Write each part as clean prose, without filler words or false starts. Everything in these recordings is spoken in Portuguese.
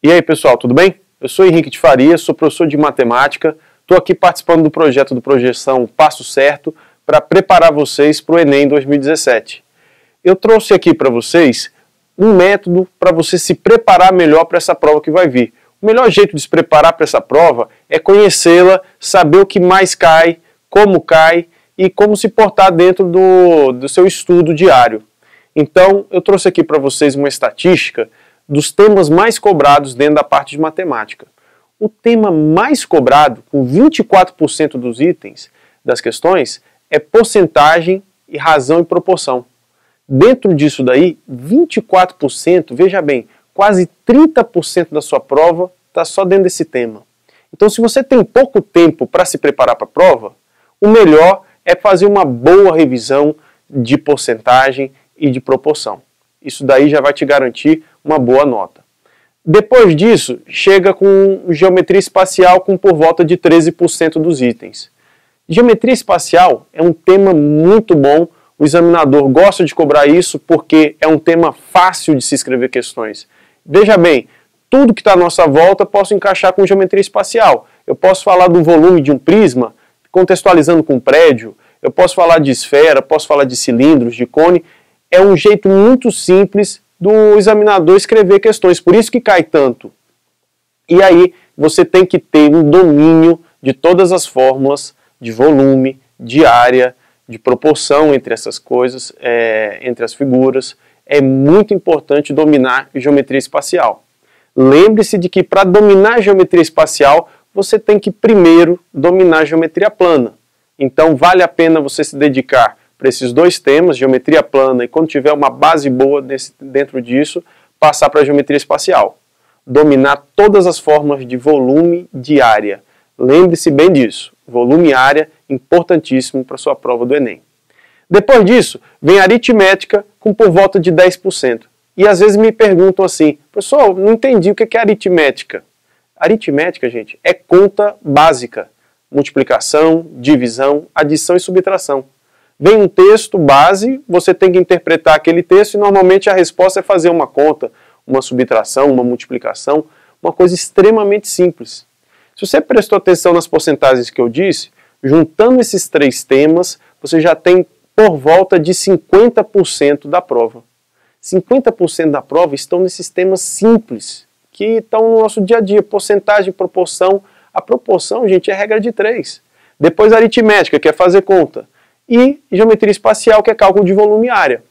E aí pessoal, tudo bem? Eu sou Henrique de Faria, sou professor de matemática, estou aqui participando do projeto do Projeção Passo Certo para preparar vocês para o Enem 2017. Eu trouxe aqui para vocês um método para você se preparar melhor para essa prova que vai vir. O melhor jeito de se preparar para essa prova é conhecê-la, saber o que mais cai, e como se portar dentro do seu estudo diário. Então, eu trouxe aqui para vocês uma estatística dos temas mais cobrados dentro da parte de matemática. O tema mais cobrado, com 24% dos itens das questões, é porcentagem e razão e proporção. Dentro disso daí, 24%, veja bem, quase 30% da sua prova está só dentro desse tema. Então, se você tem pouco tempo para se preparar para a prova, o melhor é fazer uma boa revisão de porcentagem e de proporção. Isso daí já vai te garantir uma boa nota. Depois disso, chega com geometria espacial com por volta de 13% dos itens. Geometria espacial é um tema muito bom, o examinador gosta de cobrar isso porque é um tema fácil de se escrever questões. Veja bem, tudo que está à nossa volta posso encaixar com geometria espacial. Eu posso falar do volume de um prisma, contextualizando com um prédio, eu posso falar de esfera, posso falar de cilindros, de cone. É um jeito muito simples do examinador escrever questões, por isso que cai tanto. E aí você tem que ter um domínio de todas as fórmulas de volume, de área, de proporção entre essas coisas, entre as figuras. É muito importante dominar geometria espacial. Lembre-se de que para dominar geometria espacial, você tem que primeiro dominar geometria plana. Então vale a pena você se dedicar para esses dois temas, geometria plana, e quando tiver uma base boa dentro disso, passar para a geometria espacial. Dominar todas as formas de volume, de área. Lembre-se bem disso. Volume e área, importantíssimo para a sua prova do Enem. Depois disso, vem a aritmética com por volta de 10%. E às vezes me perguntam assim, pessoal, não entendi o que é aritmética. Aritmética, gente, é conta básica. Multiplicação, divisão, adição e subtração. Vem um texto base, você tem que interpretar aquele texto e normalmente a resposta é fazer uma conta, uma subtração, uma multiplicação, uma coisa extremamente simples. Se você prestou atenção nas porcentagens que eu disse, juntando esses três temas, você já tem por volta de 50% da prova. 50% da prova estão nesses temas simples, que estão no nosso dia a dia, porcentagem, proporção. A proporção, gente, é regra de 3. Depois a aritmética, que é fazer conta. E geometria espacial, que é cálculo de volume e área.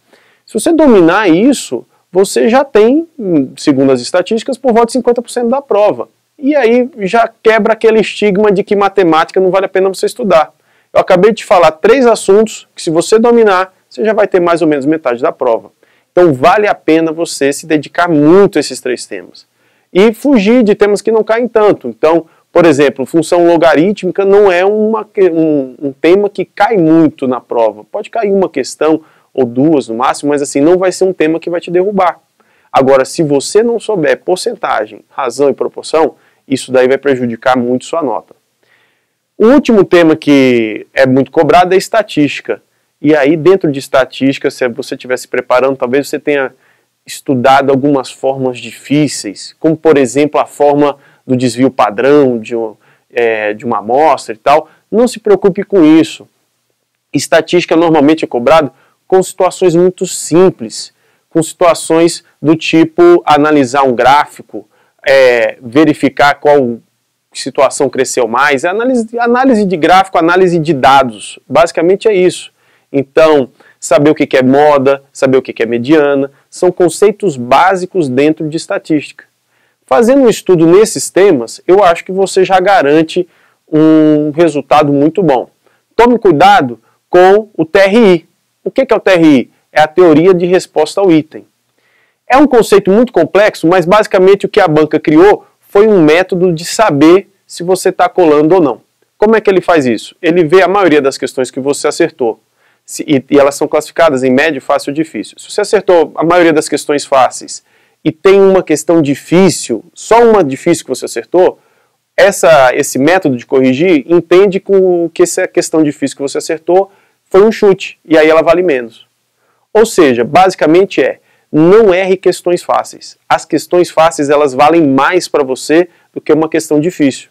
Se você dominar isso, você já tem, segundo as estatísticas, por volta de 50% da prova. E aí já quebra aquele estigma de que matemática não vale a pena você estudar. Eu acabei de falar 3 assuntos que, se você dominar, você já vai ter mais ou menos metade da prova. Então vale a pena você se dedicar muito a esses 3 temas. E fugir de temas que não caem tanto. Então, por exemplo, função logarítmica não é um tema que cai muito na prova. Pode cair uma questão ou duas no máximo, mas assim, não vai ser um tema que vai te derrubar. Agora, se você não souber porcentagem, razão e proporção, isso daí vai prejudicar muito sua nota. O último tema que é muito cobrado é estatística. E aí, dentro de estatística, se você estiver se preparando, talvez você tenha estudado algumas formas difíceis, como, por exemplo, a forma do desvio padrão de uma amostra e tal. Não se preocupe com isso. Estatística normalmente é cobrado com situações muito simples, com situações do tipo analisar um gráfico, verificar qual situação cresceu mais, análise de gráfico, análise de dados, basicamente é isso. Então, saber o que é moda, saber o que é mediana, são conceitos básicos dentro de estatística. Fazendo um estudo nesses temas, eu acho que você já garante um resultado muito bom. Tome cuidado com o TRI. O que é o TRI? É a teoria de resposta ao item. É um conceito muito complexo, mas basicamente o que a banca criou foi um método de saber se você está colando ou não. Como é que ele faz isso? Ele vê a maioria das questões que você acertou. E elas são classificadas em médio, fácil ou difícil. Se você acertou a maioria das questões fáceis e tem uma questão difícil, só uma difícil que você acertou, esse método de corrigir entende que essa questão difícil que você acertou foi um chute, e aí ela vale menos. Ou seja, basicamente não erre questões fáceis. As questões fáceis, elas valem mais para você do que uma questão difícil.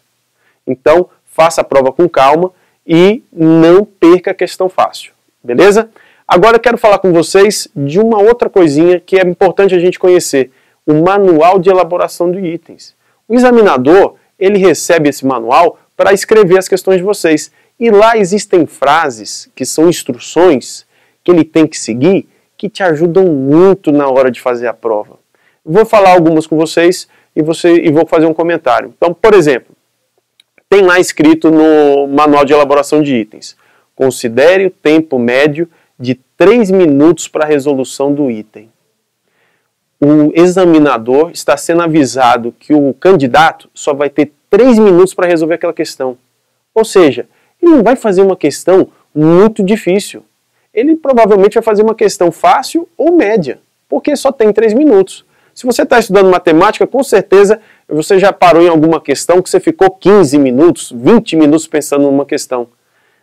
Então, faça a prova com calma e não perca a questão fácil, beleza? Agora eu quero falar com vocês de uma outra coisinha que é importante a gente conhecer, o manual de elaboração de itens. O examinador, ele recebe esse manual para escrever as questões de vocês. E lá existem frases, que são instruções, que ele tem que seguir, que te ajudam muito na hora de fazer a prova. Vou falar algumas com vocês e vou fazer um comentário. Então, por exemplo, tem lá escrito no manual de elaboração de itens: considere o tempo médio de 3 minutos para a resolução do item. O examinador está sendo avisado que o candidato só vai ter 3 minutos para resolver aquela questão. Ou seja, ele não vai fazer uma questão muito difícil. Ele provavelmente vai fazer uma questão fácil ou média, porque só tem 3 minutos. Se você está estudando matemática, com certeza você já parou em alguma questão que você ficou 15 minutos, 20 minutos pensando numa questão.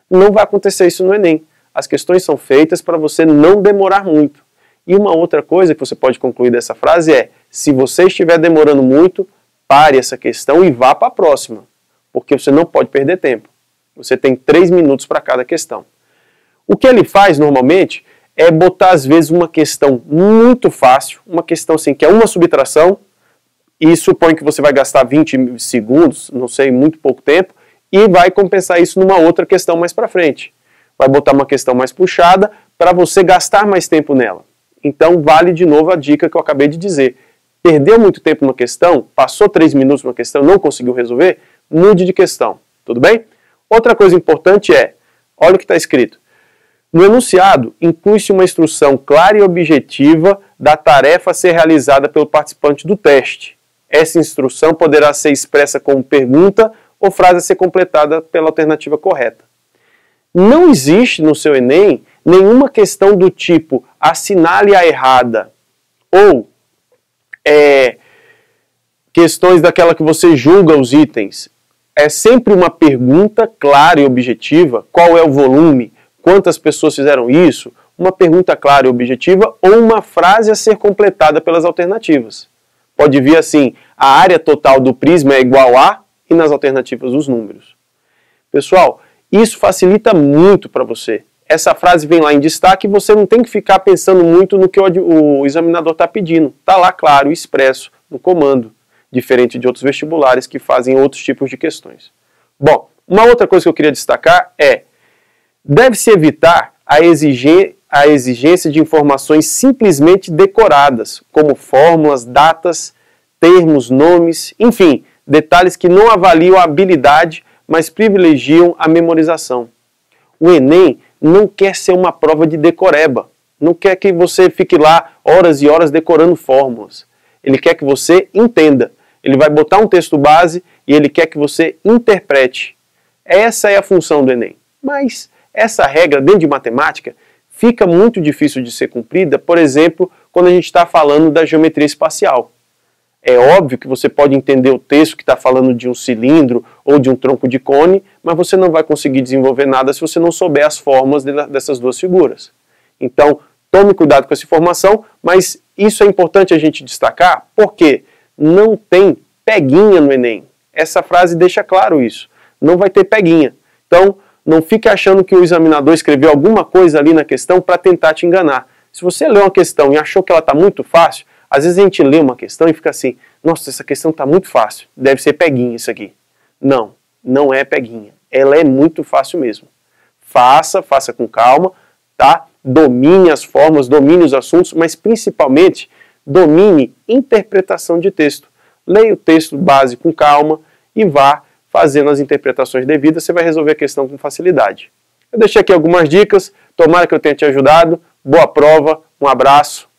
Não vai acontecer isso no Enem. As questões são feitas para você não demorar muito. E uma outra coisa que você pode concluir dessa frase é: se você estiver demorando muito, pare essa questão e vá para a próxima, porque você não pode perder tempo. Você tem 3 minutos para cada questão. O que ele faz normalmente é botar às vezes uma questão muito fácil, uma questão assim que é uma subtração, e supõe que você vai gastar 20 segundos, não sei, muito pouco tempo, e vai compensar isso numa outra questão mais para frente. Vai botar uma questão mais puxada para você gastar mais tempo nela. Então vale de novo a dica que eu acabei de dizer. Perdeu muito tempo numa questão, passou 3 minutos numa questão, não conseguiu resolver, mude de questão, tudo bem? Outra coisa importante é, olha o que está escrito: no enunciado, inclui-se uma instrução clara e objetiva da tarefa a ser realizada pelo participante do teste. Essa instrução poderá ser expressa como pergunta ou frase a ser completada pela alternativa correta. Não existe no seu Enem nenhuma questão do tipo assinale a errada ou questões daquela que você julga os itens. É sempre uma pergunta clara e objetiva: qual é o volume? Quantas pessoas fizeram isso? Uma pergunta clara e objetiva ou uma frase a ser completada pelas alternativas. Pode vir assim: a área total do prisma é igual a, e nas alternativas os números. Pessoal, isso facilita muito para você. Essa frase vem lá em destaque e você não tem que ficar pensando muito no que o examinador está pedindo. Está lá claro, expresso, no comando, diferente de outros vestibulares que fazem outros tipos de questões. Bom, uma outra coisa que eu queria destacar é: deve-se evitar a exigência de informações simplesmente decoradas, como fórmulas, datas, termos, nomes, enfim, detalhes que não avaliam a habilidade, mas privilegiam a memorização. O Enem não quer ser uma prova de decoreba, não quer que você fique lá horas e horas decorando fórmulas. Ele quer que você entenda. Ele vai botar um texto base e ele quer que você interprete. Essa é a função do Enem. Mas essa regra dentro de matemática fica muito difícil de ser cumprida, por exemplo, quando a gente está falando da geometria espacial. É óbvio que você pode entender o texto que está falando de um cilindro ou de um tronco de cone, mas você não vai conseguir desenvolver nada se você não souber as formas dessas duas figuras. Então, tome cuidado com essa informação, mas isso é importante a gente destacar porque não tem peguinha no Enem. Essa frase deixa claro isso. Não vai ter peguinha. Então, não fique achando que o examinador escreveu alguma coisa ali na questão para tentar te enganar. Se você leu uma questão e achou que ela está muito fácil, às vezes a gente lê uma questão e fica assim: nossa, essa questão está muito fácil, deve ser peguinha isso aqui. Não, não é peguinha. Ela é muito fácil mesmo. Faça com calma, tá? Domine as formas, domine os assuntos, mas principalmente domine interpretação de texto. Leia o texto base com calma e vá fazendo as interpretações devidas, você vai resolver a questão com facilidade. Eu deixei aqui algumas dicas, tomara que eu tenha te ajudado. Boa prova, um abraço.